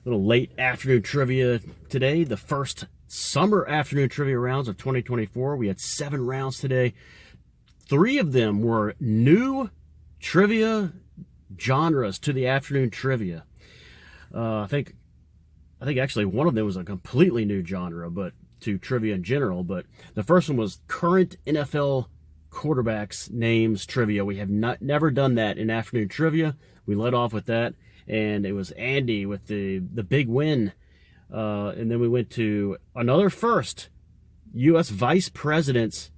Little late afternoon trivia today. The first summer afternoon trivia rounds of 2024. We had 7 rounds today. 3 of them were new trivia genres to the afternoon trivia. I think actually one of them was a completely new genre, but to trivia in general. But the first one was current NFL quarterbacks names trivia. We have never done that in afternoon trivia. We led off with that, and it was Andy with the big win. And then we went to another first, U.S. Vice President's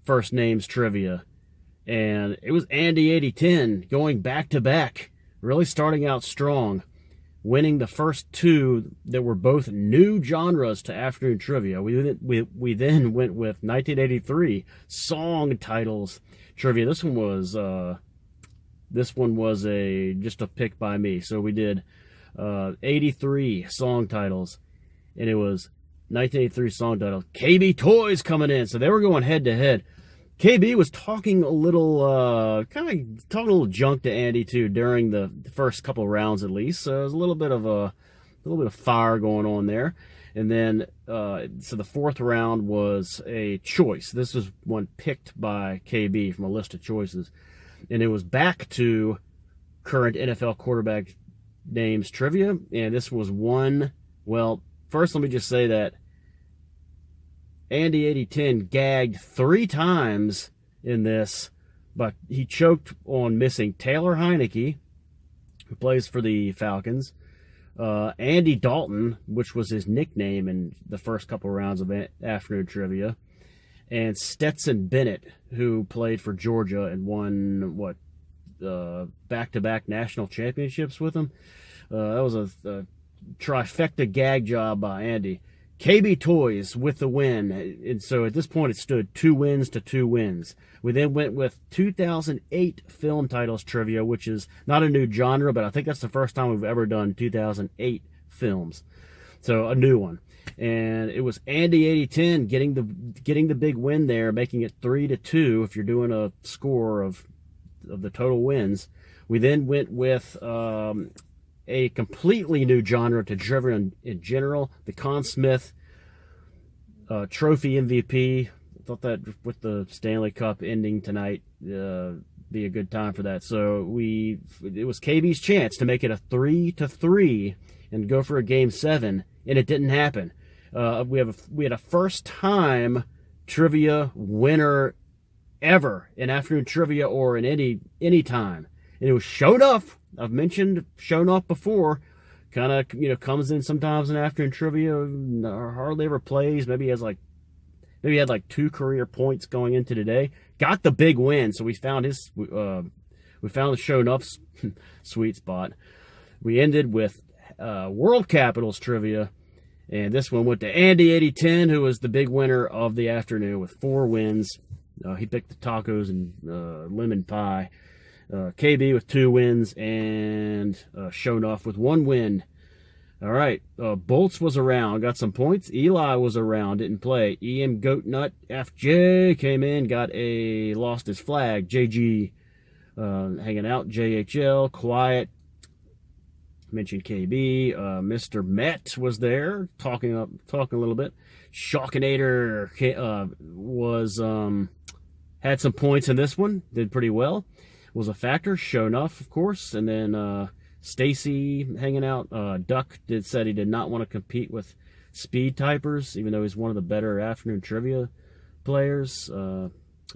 first names trivia. And it was Andy 8010 going back to back, really starting out strong, winning the first 2 that were both new genres to afternoon trivia. We then went with 1983 song titles trivia. This one was just a pick by me. So we did 83 song titles, and it was 1983 song title. KB Toys coming in, so they were going head to head. KB was talking a little, talking a little junk to Andy too during the first couple of rounds at least. So it was a little bit of fire going on there. And then, so the 4th round was a choice. This was one picked by KB from a list of choices, and it was back to current NFL quarterback names trivia. And this was one. Well, first let me just say that Andy 8010 gagged 3 times in this, but he choked on missing Taylor Heineke, who plays for the Falcons, Andy Dalton, which was his nickname in the first couple rounds of afternoon trivia, and Stetson Bennett, who played for Georgia and won back-to-back national championships with him. That was a trifecta gag job by Andy. KB Toys with the win, and so at this point it stood 2 wins to 2 wins. We then went with 2008 film titles trivia, which is not a new genre, but I think that's the first time we've ever done 2008 films. So a new one. And it was Andy 8010 getting the big win there, making it 3-2 if you're doing a score of the total wins. We then went with a completely new genre to trivia in general, the Conn Smythe Trophy MVP. I thought that with the Stanley Cup ending tonight, be a good time for that. So it was KB's chance to make it a 3-3 and go for a game 7, and it didn't happen. We had a first time trivia winner ever in afternoon trivia or in any time, and it was Shonuff. I've mentioned Shonuff before. Kind of comes in sometimes in afternoon trivia, hardly ever plays. Maybe he had like 2 career points going into today. Got the big win, so we found the Shonuff's sweet spot. We ended with World Capitals trivia, and this one went to Andy 8010, who was the big winner of the afternoon with 4 wins. He picked the tacos and lemon pie. KB with 2 wins, and Shonuff with 1 win. All right, Bolts was around, got some points. Eli was around, didn't play. EM Goatnut FJ came in, lost his flag. JG hanging out. JHL quiet. Mentioned KB. Mr. Met was there, talking a little bit. Shockinator had some points in this one, did pretty well. Was a factor. Shonuff, of course, and then Stacy hanging out. Duck said he did not want to compete with speed typers, even though he's one of the better afternoon trivia players.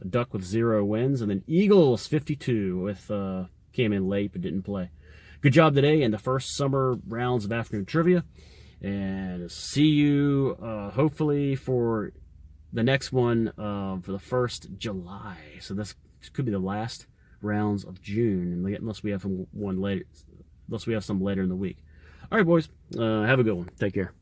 Duck with 0 wins, and then Eagles 52 came in late but didn't play. Good job today in the first summer rounds of afternoon trivia, and see you hopefully for the next one for the 1st July. So this could be the last rounds of June, unless we have some later in the week. All right, boys, have a good one. Take care.